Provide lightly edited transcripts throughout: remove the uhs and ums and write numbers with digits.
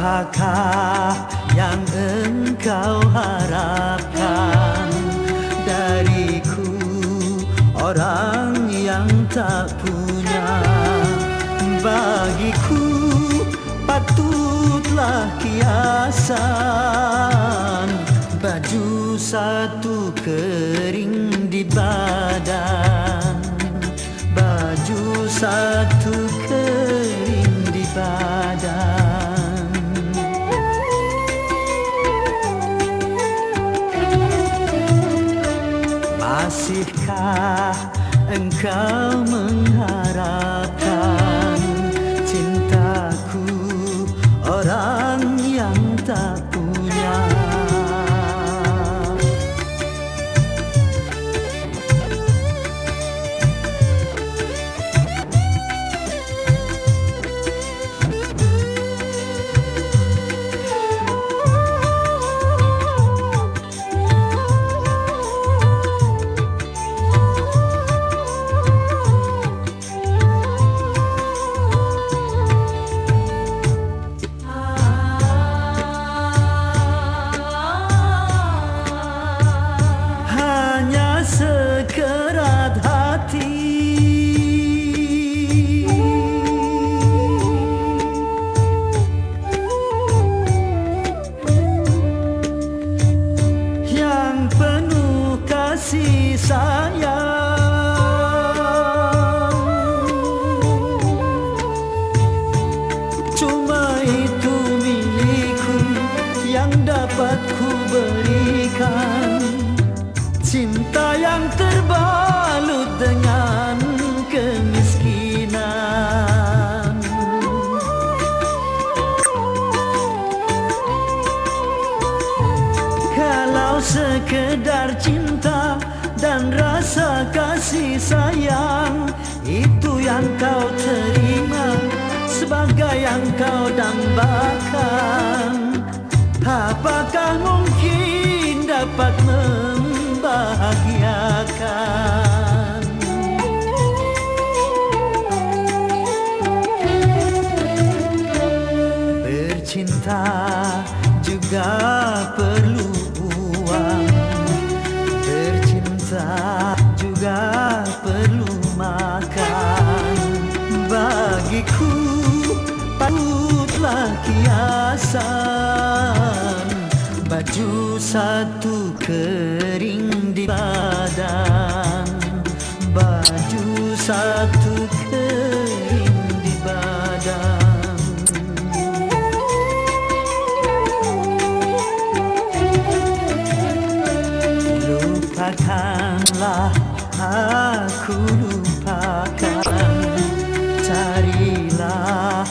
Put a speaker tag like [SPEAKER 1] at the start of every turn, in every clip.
[SPEAKER 1] Apakah yang engkau harapkan dariku, orang yang tak punya? Bagiku patutlah kiasan, baju satu kering di badan, baju satu kering di badan. Masihkah engkau mengharapkan cintaku, orang yang tak punya? Sekerat hati yang penuh kasih sayang, cuma itu milikku yang dapat ku berikan. Cinta yang terbalut dengan kemiskinan. Kalau sekedar cinta dan rasa kasih sayang, itu yang kau terima sebagai yang kau dambakan, apakah mungkin dapat membahagiakan? Bercinta juga perlu uang, bercinta juga perlu makan. Bagiku patutlah kiasan, baju satu kering di badan, baju satu kering di badan. Lupakanlah aku, lupakan, carilah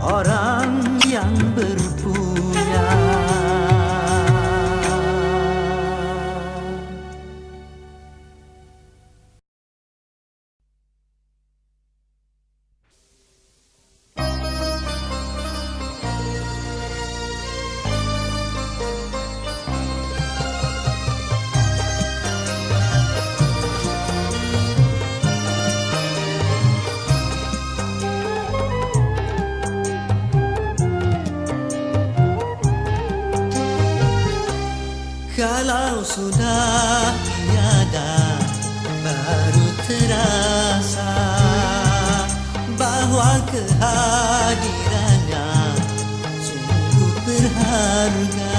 [SPEAKER 1] orang yang berpunya. Kalau sudah tiada, baru terasa bahwa kehadirannya sungguh berharga.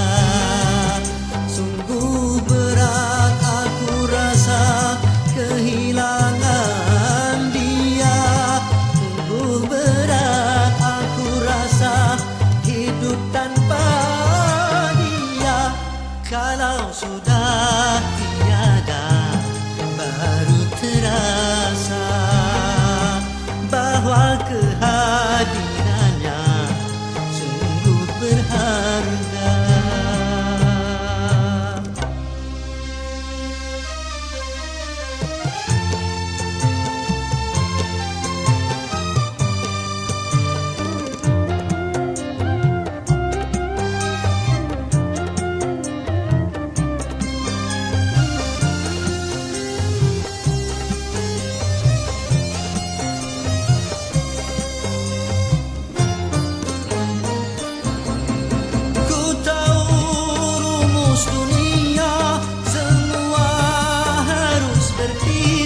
[SPEAKER 1] Sungguh berat aku rasa kehilangan dia, sungguh berat aku rasa hidup tanpa dia. Kalau sudah tiada, baru terasa bahwa kehadirannya sungguh berharga.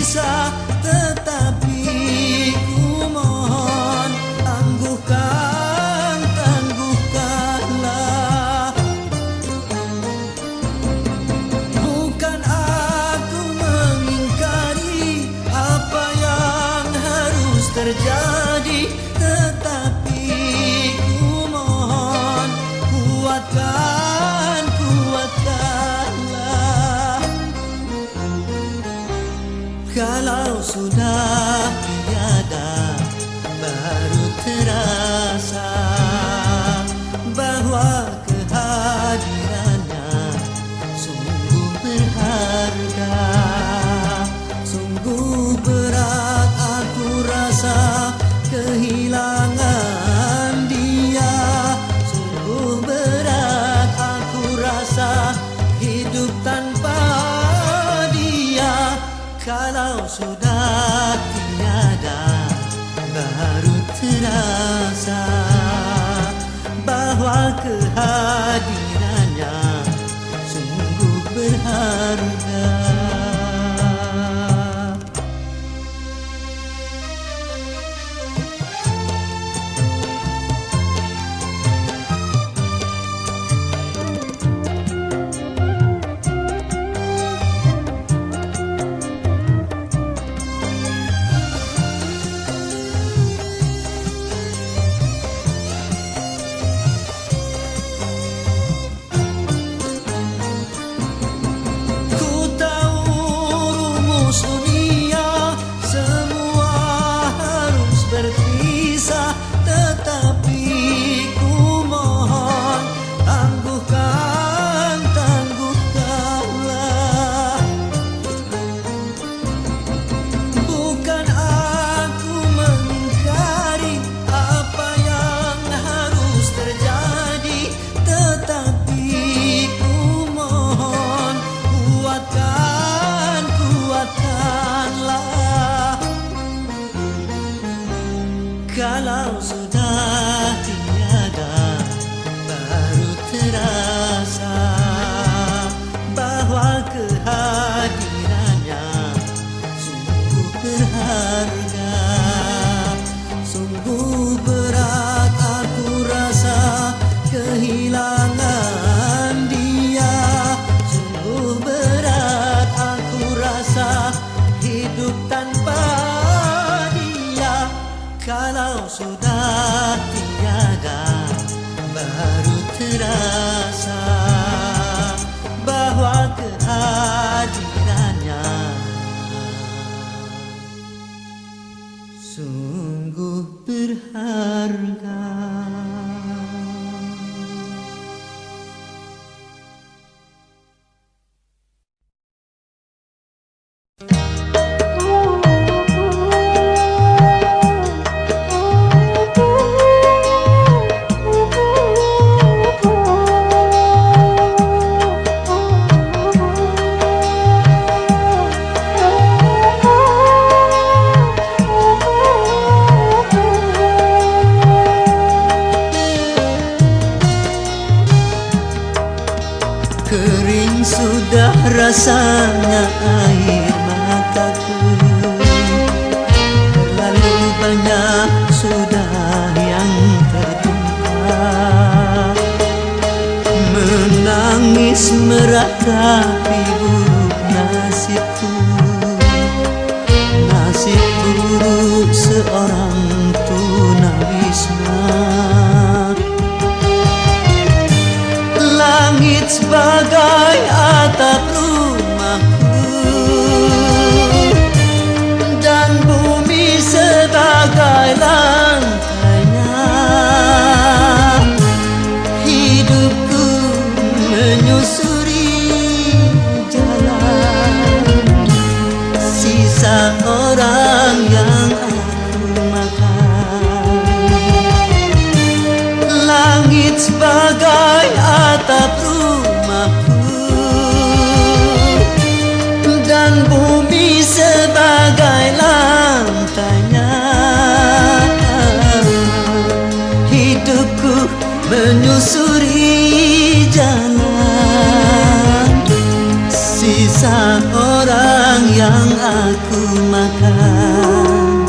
[SPEAKER 1] bisa, tetapi ku mohon tangguhkan, tangguhkanlah. Bukan aku mengingkari apa yang harus terjadi, tetapi ku mohon kuatkan, kuatkanlah. Kalau sudah tiada, baru terasa bahwa kehadirannya sungguh berharga. Sungguh berat aku rasa kehilangan dia. Sungguh berat aku rasa hidup tanpa dia. Kalau sudah tiada, baru terasa bahwa kehadirannya sungguh berharga. Dunia semua harus berpisah, tetapi ku mohon tangguhkan, tangguhkanlah. Bukan aku mengingkari apa yang harus terjadi, tetapi ku mohon kuatkan, kuatkanlah. Kalau sudah tiada, baru terasa bahwa kehadirannya sungguh berharga. Sungguh berat aku rasa kehilangan dia. Sungguh berat aku rasa hidup tanpa dia. Kalau sudah tiada, baru terasa bahwa kehadirannya sungguh berharga. Kering sudah rasanya air mataku, terlalu banyak sudah yang tertumpah. Menangis meratapi buruk nasibku, nasib buruk seorang tunawisma. Langit sebagai atap rumahku dan bumi sebagai lantainya. Hidupku menyusuri jalan sisa orang yang aku makan. Langit sebagai atap rumahku dan bumi sebagai lantainya. Hidupku menyusuri jalan sisa orang yang aku makan.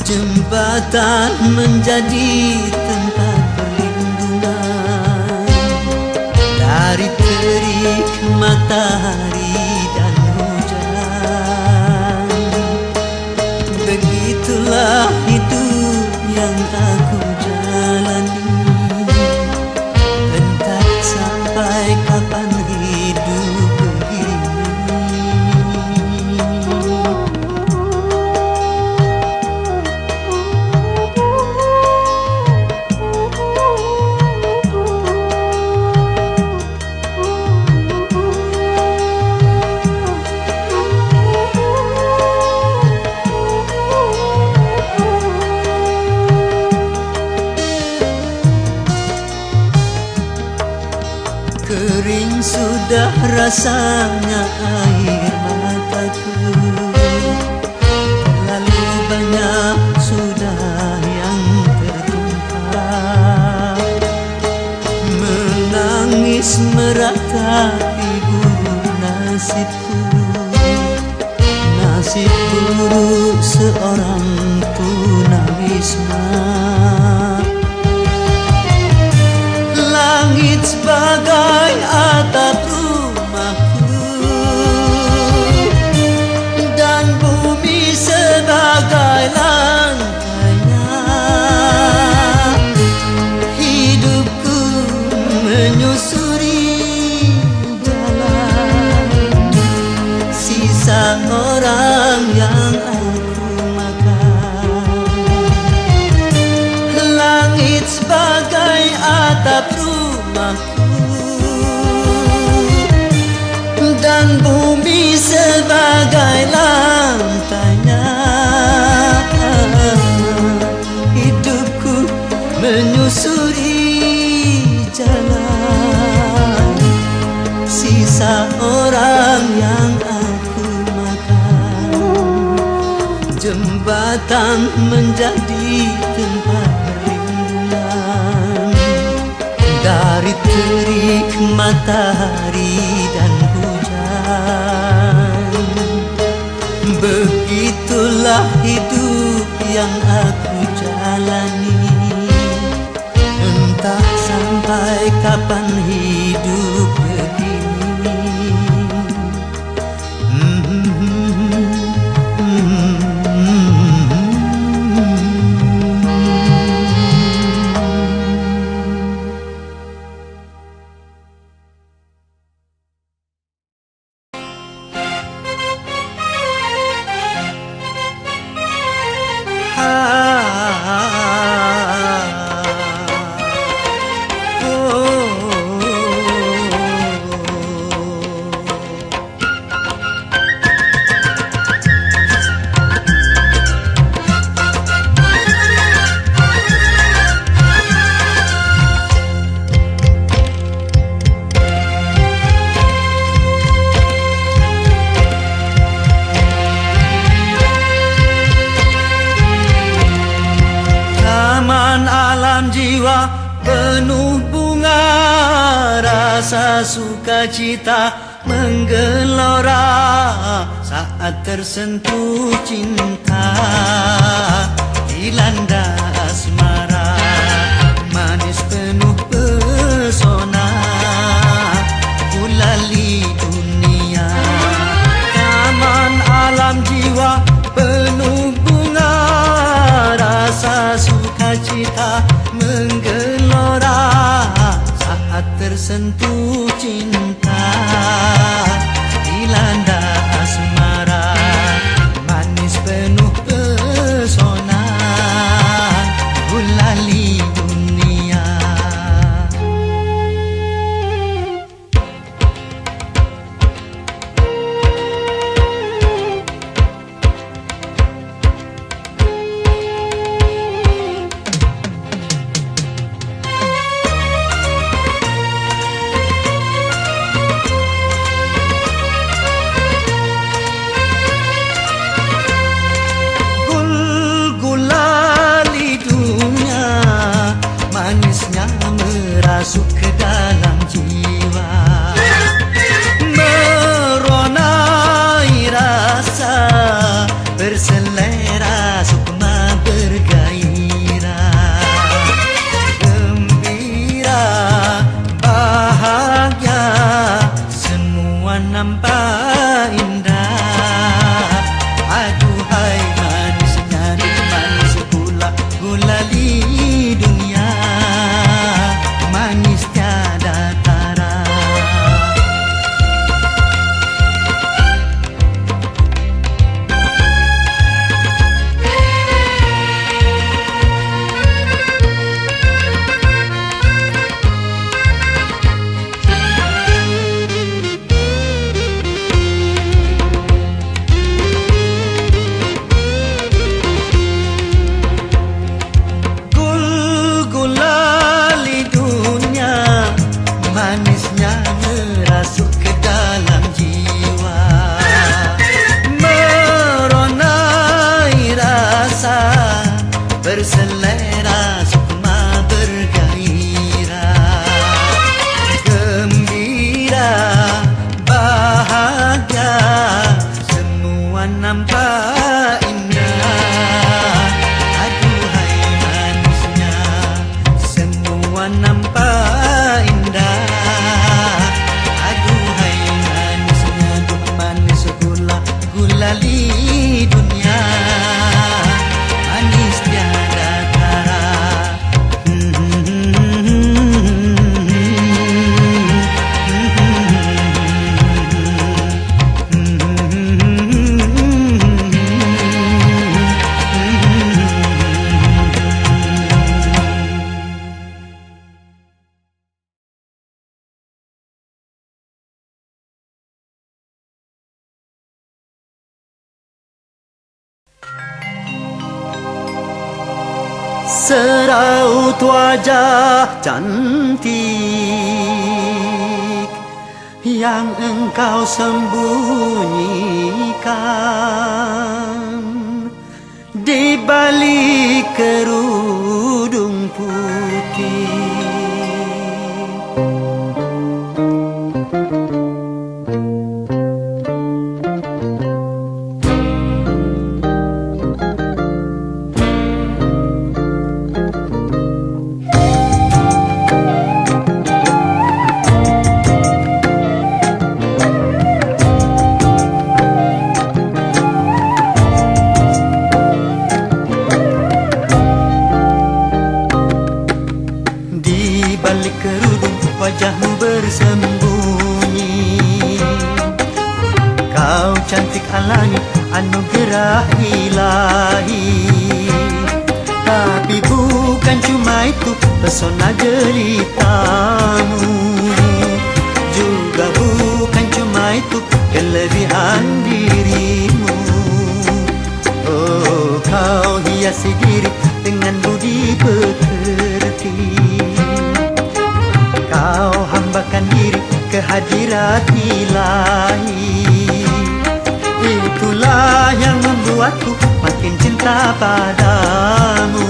[SPEAKER 1] Jembatan menjadi tempat perlindungan dari terik matahari dan hujan. Begitulah hidup yang aku jalani, entah sampai kapan hidup begini. Kering sudah rasanya air mataku, terlalu banyak sudah yang tertumpah. Menangis meratapi buruk nasibku, nasib buruk seorang tunawisma. Langit sebagai atap rumahku dan bumi sebagai lantainya. Hidupku menyusuri jalan sisa orang yang aku makan. Langit sebagai atap rumahku dan bumi sebagai lantainya. Hidupku menyusuri jalan sisa orang yang aku makan. Jembatan menjadi tempat perlindungan dari terik matahari dan hujan. Begitulah hidup yang aku jalani, entah sampai kapan hidup begini. Jiwa penuh bunga, rasa sukacita menggelora saat tersentuh cinta, dilanda asmara, manis penuh pesona, kulali dunia. Taman alam jiwa penuh bunga, rasa sukacita menggelora saat tersentuh cinta, dilanda asmara, manis penuh pesona, gulali dunia. Masuk ke dalam jiwa, meronai rasa berselera sukma bergairah, gembira bahagia semua nampak indah. Aduhai manisnya manis gula gulali dunia, manis tiada tara. Manisnya merasuk ke dalam jiwa, meronai rasa berselera sukma bergairah, gembira bahagia semua nampak indah. Aduhai manisnya semua nampak indah. Gulali dunia, manis tiada tara. Seraut wajah cantik yang engkau sembunyikan di balik kerudung putih. Balik kerudung wajahmu bersembunyi, kau cantik alami anugerah ilahi. Tapi bukan cuma itu pesona jelitamu, juga bukan cuma itu kelebihan dirimu. Oh, kau hiasi diri dengan budi pekerti, kau hambakan diri ke hadirat ilahi. Itulah yang membuatku makin cinta padamu,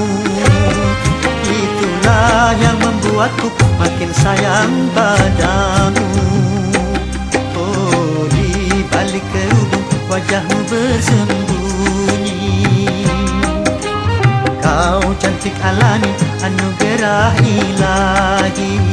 [SPEAKER 1] itulah yang membuatku makin sayang padamu. Oh, di balik kerudung wajahmu bersembunyi, kau cantik alami anugerah ilahi.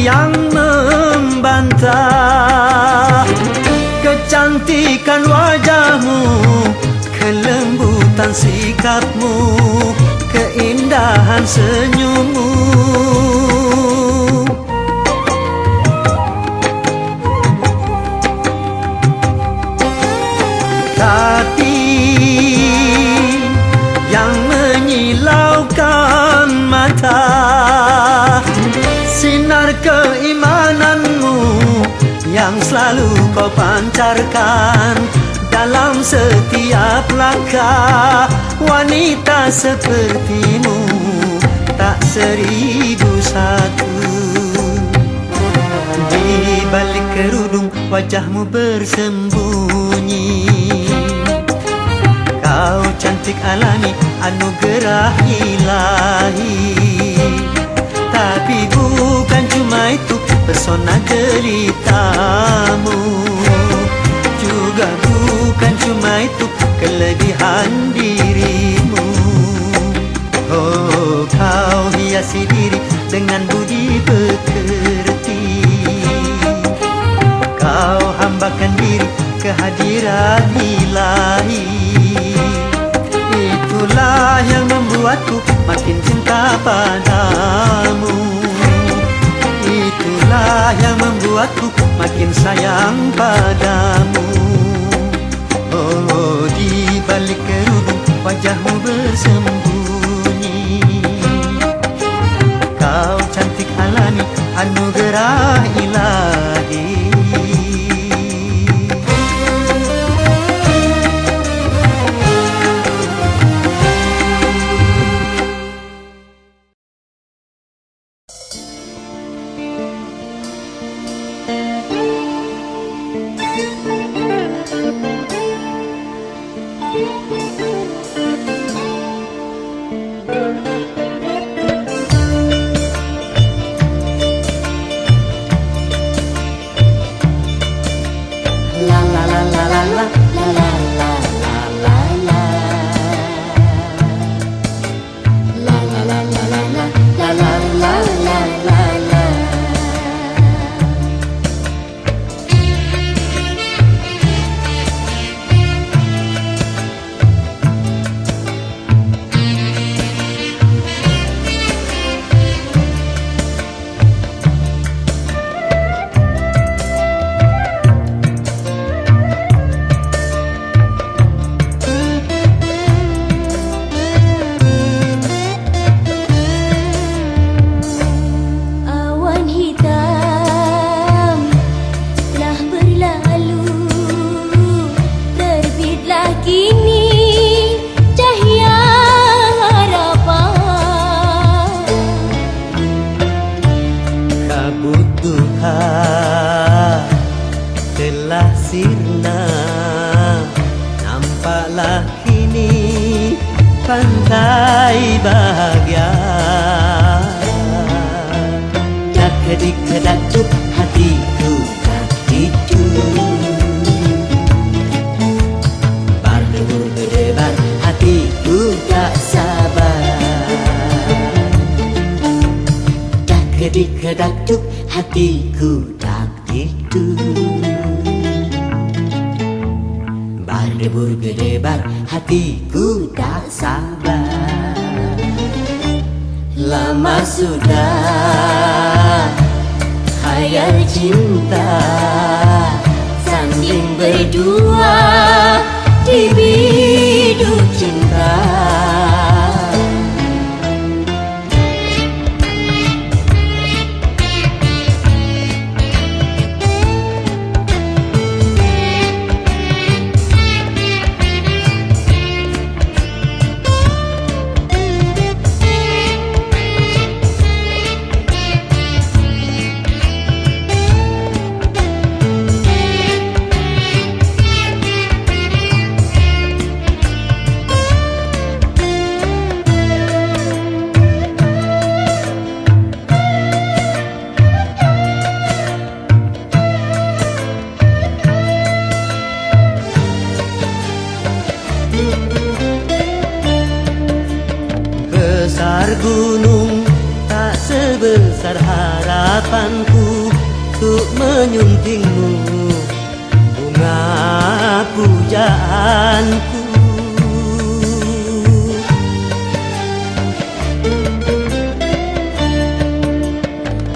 [SPEAKER 1] Yang membantah kecantikan wajahmu, kelembutan sikapmu, keindahan senyummu. Tapi yang menyilaukan mata, sinar keimananmu yang selalu kau pancarkan dalam dalam setiap langkah. Wanita sepertimu tak 1001. Di balik kerudung wajahmu bersembunyi. Kau cantik alami, anugerah ilahi. Tapi bukan cuma itu pesona jelitamu, juga bukan cuma itu kelebihan dirimu. Oh, kau hiasi diri dengan budi pekerti. Kau hambakan diri kehadiran ilahi. Itulah yang membuatku makin cinta padamu. Itulah yang membuatku makin sayang padamu. Oh, di balik kerudung wajahmu bersembunyi. Kau cantik alami, anugerah ilahi. Pantai bahagia, kedik-kedatup hatiku tak itu. Berdebur berdebar hatiku tak sabar. Kedik-kedatup hatiku tak itu. Berdebur berdebar hatiku tak sabar. Lama sudah khayal cinta, sanding berdua di biduk cinta. Besar gunung tak sebesar harapanku untuk menyuntingmu bunga pujaanku.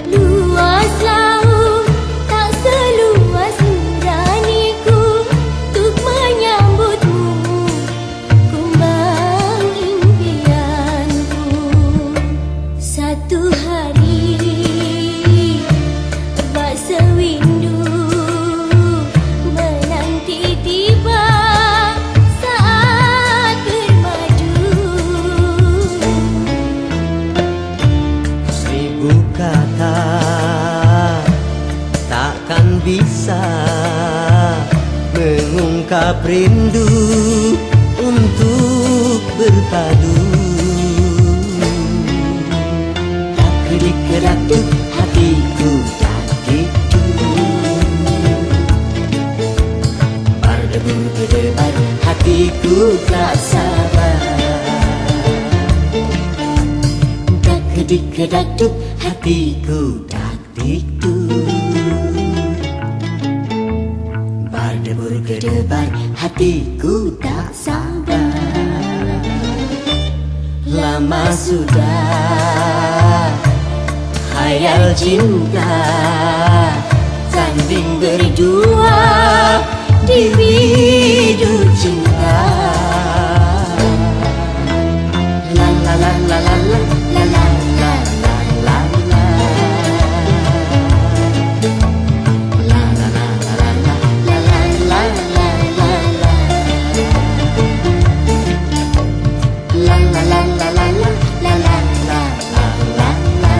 [SPEAKER 2] Luas laut tak seluas nuraniku untuk menyambutmu, kumbang impianku. Satu hari bak sewindu menanti tiba.
[SPEAKER 1] rindu untuk berpadu. Kedik-kedak hatiku tak gitu. Berdebar hatiku tak sabar. Kedik-kedak hatiku tak gitu. Berdebar hatiku tak sabar. Lama sudah khayal cinta, tanding berdua di biduk cinta. La la la la la la la la la la la la. La la la la la la la la la la la. La la la la la la la la la la la.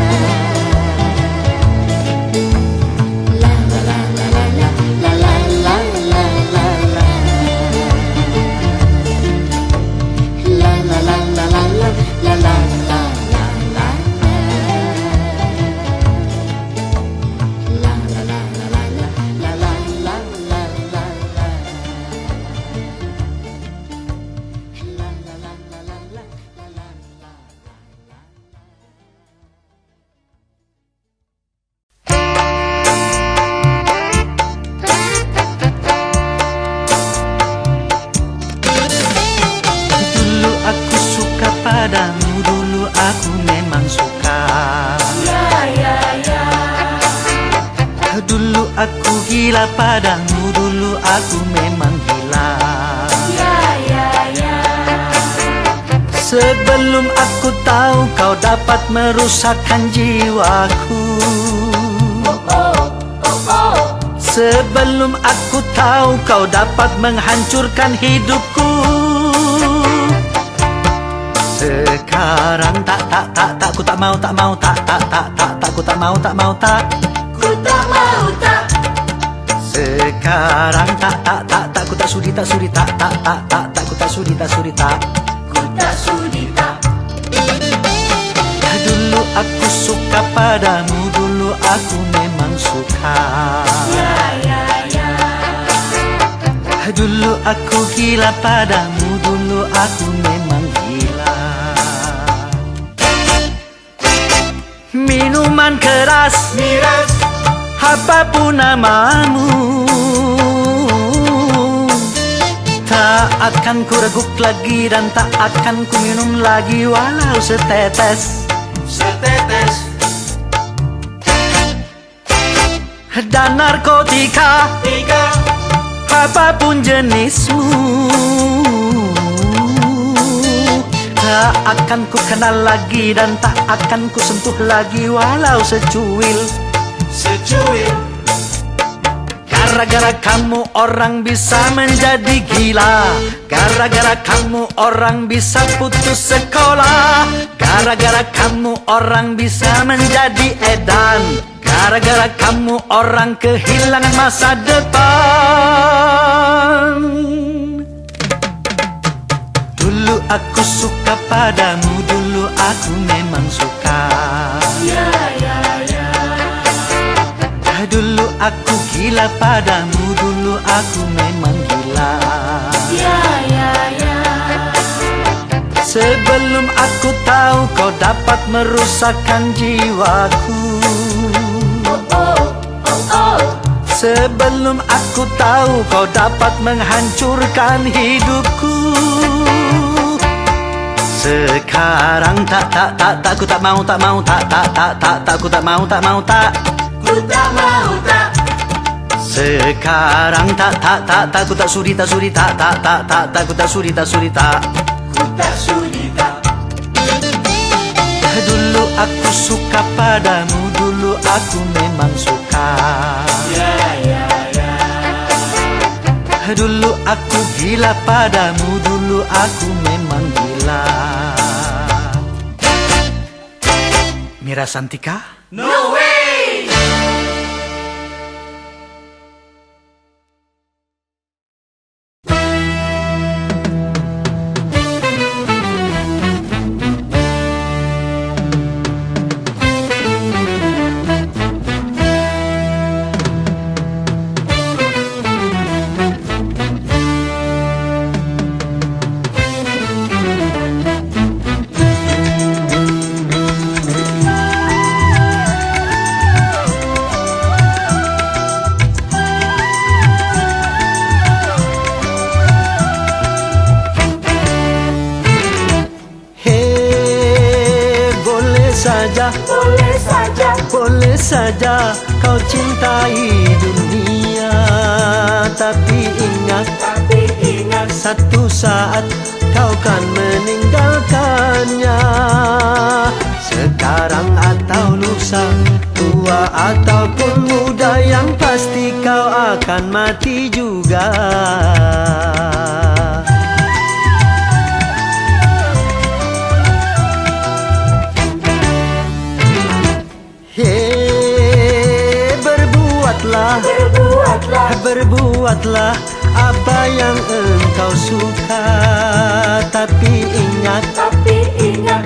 [SPEAKER 1] La la la la la la la la la la la la. La la la la la la la la la la la. La la la la la la la la la la la. La la la la la la la la la. Dulu aku suka padamu, dulu aku memang suka. Dulu aku gila padamu, dulu aku memang gila. Sebelum aku tahu kau dapat merusakkan jiwaku. Sebelum aku tahu kau dapat menghancurkan hidupku. Sekarang tak ku tak mau ku tak mau
[SPEAKER 2] Ku tak mau tak.
[SPEAKER 1] Sekarang tak ku tak sudi ku tak sudi
[SPEAKER 2] Ku tak sudi tak.
[SPEAKER 1] Dulu aku suka padamu, dulu aku memang suka. Dulu aku gila padamu, dulu aku memang gila. Minuman keras, miras, apapun namamu, tak akan ku reguk lagi dan tak akan ku minum lagi walau setetes. Dan narkotika, apapun jenismu, tak akan ku kenal lagi dan tak akan ku sentuh lagi walau secuil. Gara-gara kamu orang bisa menjadi gila. Gara-gara kamu orang bisa putus sekolah. Gara-gara kamu orang bisa menjadi edan. Gara-gara kamu orang kehilangan masa depan. Dulu aku suka padamu, dulu aku memang suka. Dulu aku gila padamu, dulu aku memang gila. Sebelum aku tahu kau dapat merusakkan jiwaku. Sebelum aku tahu kau dapat menghancurkan hidupku. Sekarang tak ku tak mau ku tak mau
[SPEAKER 2] Ku tak mau tak.
[SPEAKER 1] Sekarang tak ku tak sudi ku tak sudi
[SPEAKER 2] Ku tak sudi tak.
[SPEAKER 1] Dulu aku suka padamu, dulu aku memang suka. Dulu aku gila padamu, dulu aku memang gila. Mira Santika?
[SPEAKER 3] No way!
[SPEAKER 1] saja,
[SPEAKER 2] boleh saja,
[SPEAKER 1] boleh saja kau cintai dunia. Tapi ingat, satu saat kau kan meninggalkannya. Sekarang atau lusa, tua ataupun muda, yang pasti kau akan mati juga. Berbuatlah apa yang engkau suka. Tapi ingat,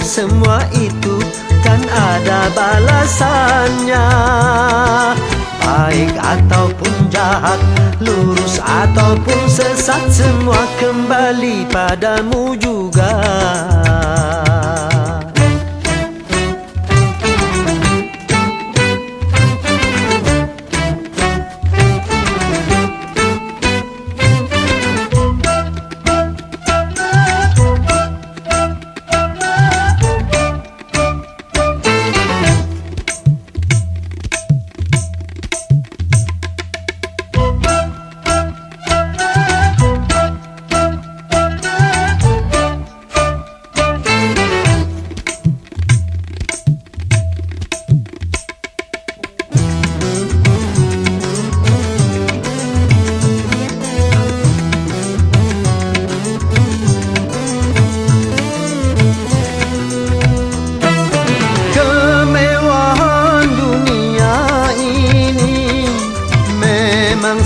[SPEAKER 1] semua itu kan ada balasannya. Baik ataupun jahat, lurus ataupun sesat, semua kembali padamu juga.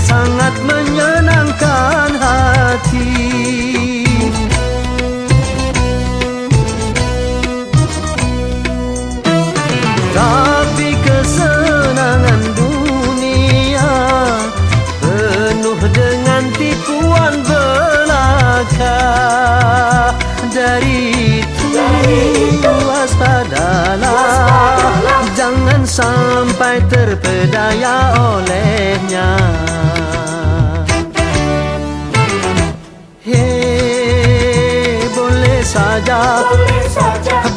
[SPEAKER 1] Sangat menyenangkan hati. Tapi kesenangan dunia penuh dengan tipuan belaka. Dari itu waspadalah, jangan sampai terpedaya olehnya.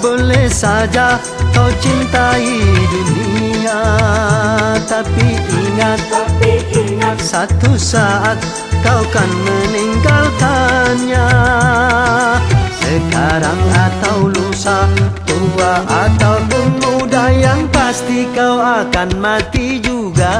[SPEAKER 1] Boleh saja kau cintai dunia. Tapi ingat, satu saat kau kan meninggalkannya. Sekarang atau lusa, tua ataupun muda, yang pasti kau akan mati juga.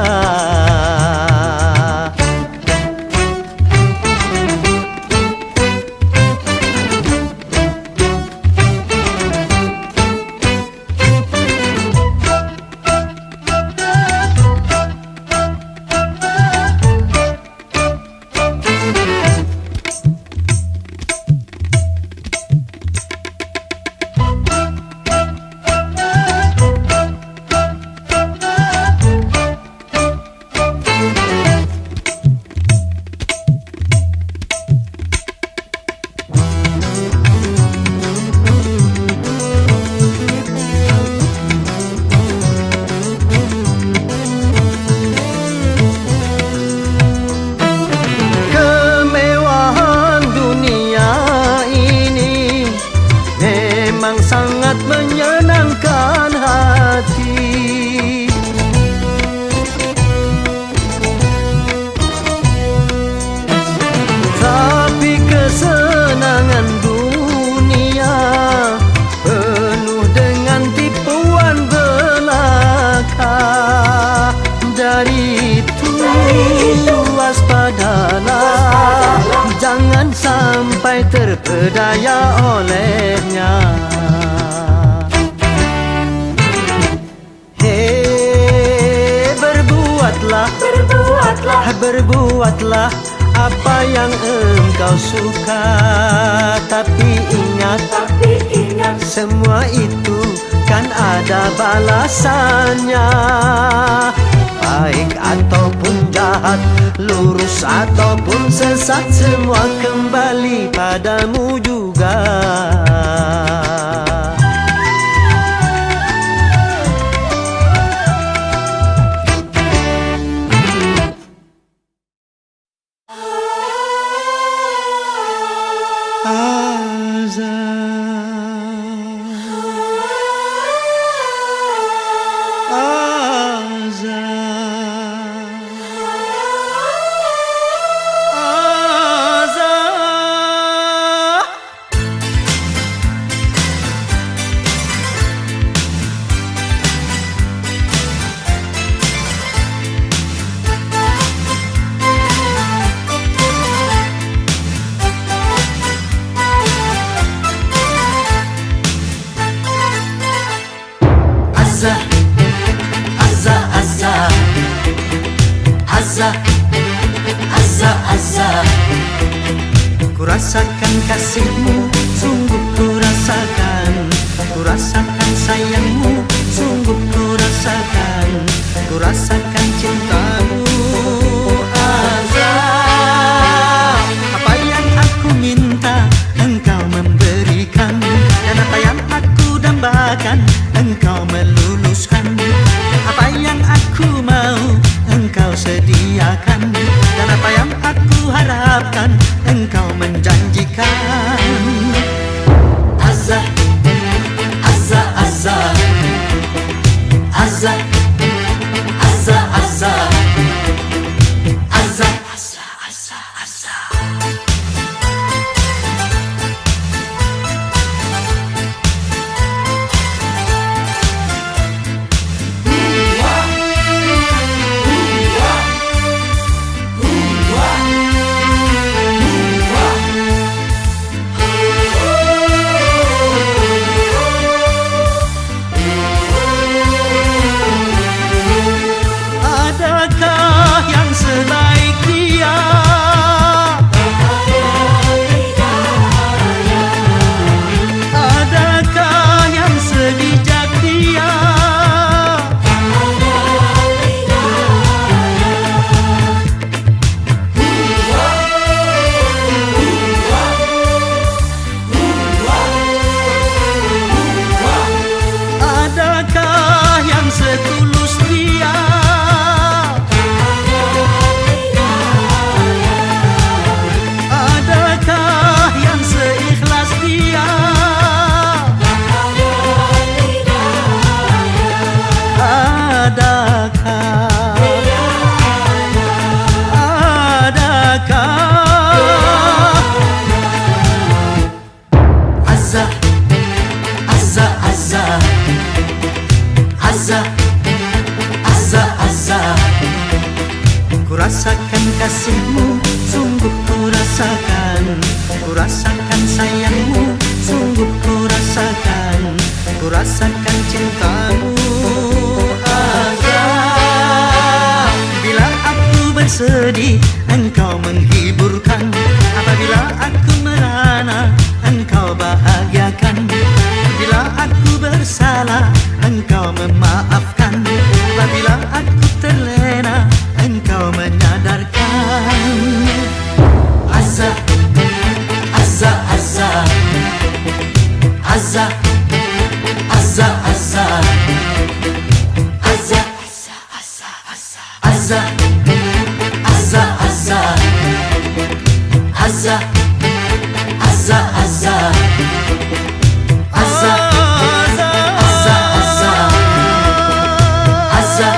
[SPEAKER 1] Sangat menyenangkan hati. Tapi kesenangan dunia penuh dengan tipuan belaka. Dari itu waspadalah, jangan sampai terpedaya olehnya. Berbuatlah apa yang engkau suka. Tapi ingat, semua itu kan ada balasannya. Baik ataupun jahat, lurus ataupun sesat, semua kembali padamu juga.
[SPEAKER 2] azza.
[SPEAKER 1] Ku rasakan kasihmu, sungguh ku rasakan. Ku rasakan sayangmu, sungguh ku rasakan. Ku rasakan cintamu, Azza. Apa yang aku minta, engkau memberikan. Dan apa yang aku dambakan, engkau meluluskan. Apa yang aku mau, engkau sediakan. Dan apa yang aku harapkan, engkau menjanjikan.
[SPEAKER 2] Azza, azza, azza. Azza, azza, azza. Azza, azza, azza, azza.
[SPEAKER 1] Adakah yang sebaik dia? Adakah yang sebijak dia? Adakah yang setulus dia? Adakah yang seikhlas dia? Adakah
[SPEAKER 2] Azza, azza, azza. Azza, azza, azza.
[SPEAKER 1] ku rasakan kasihmu, sungguh ku rasakan. Ku rasakan sayangmu, sungguh ku rasakan. Ku rasakan cintamu, Azza. Bila aku bersedih, engkau menghiburkan. Apabila aku merana, engkau bahagiakan. Bila aku bersalah, engkau memaafkan. Apabila aku terlena, engkau menyadarkan.
[SPEAKER 2] Azza, azza, azza. Azza, azza, azza. Azza, azza, azza, azza. Azza, azza, azza. Azza, azza, azza. Azza, azza, azza. Azza,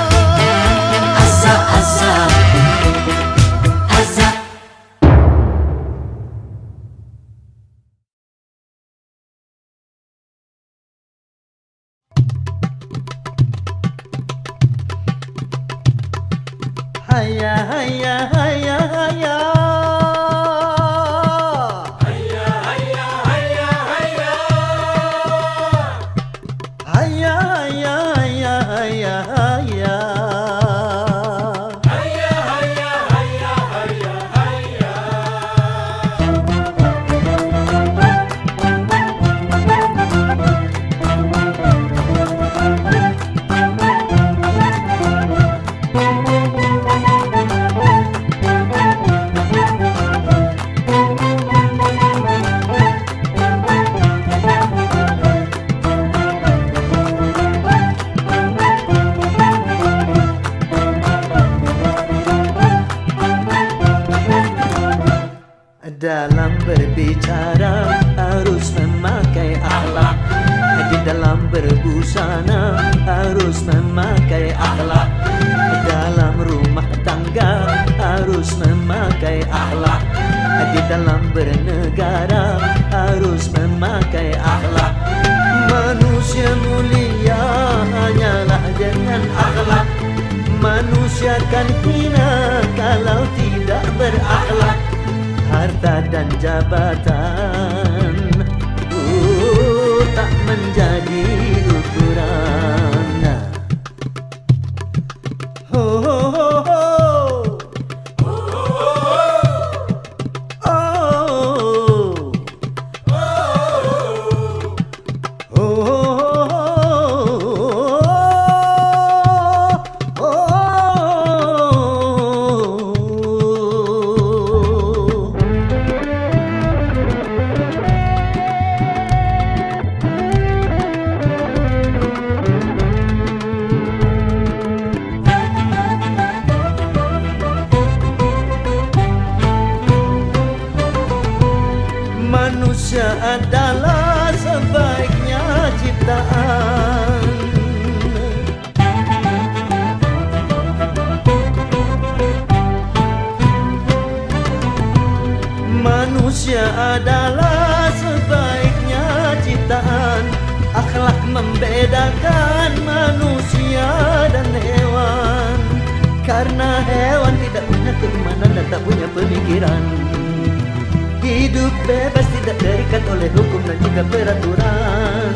[SPEAKER 2] azza, azza. Azza.
[SPEAKER 1] Haya, haya, haya, haya. Haya, haya, haya, haya, haya. Dalam berbicara harus memakai akhlak. Di dalam berbusana harus memakai akhlak. Dalam rumah tangga harus memakai akhlak. Di dalam bernegara harus memakai akhlak. Manusia mulia hanyalah dengan akhlak. Manusia kan hina kalau tidak berakhlak. Harta dan jabatan tak menjadi ukuran. Ho ho ho ho. adalah sebaiknya ciptaan. Manusia adalah sebaiknya ciptaan. Akhlak membedakan manusia dan hewan. Karena hewan tidak punya keimanan dan tak punya pemikiran. Hidup bebas tidak terikat oleh hukum dan juga peraturan.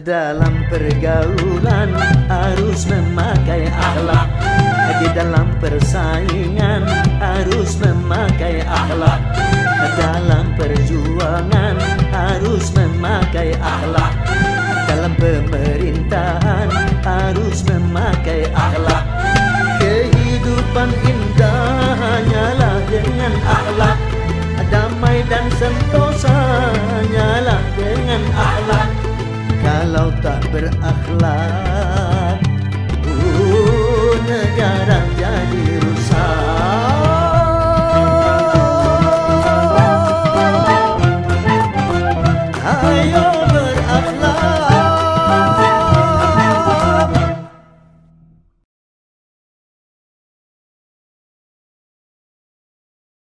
[SPEAKER 1] Dalam pergaulan harus memakai akhlak. Di dalam persaingan harus memakai akhlak. Dalam perjuangan harus memakai akhlak. Dalam pemerintahan harus memakai akhlak. Kehidupan indah hanyalah dengan akhlak. Damai dan sentosa hanyalah dengan akhlak. Kalau tak berakhlak, negara jadi rusak. Ayo berakhlak.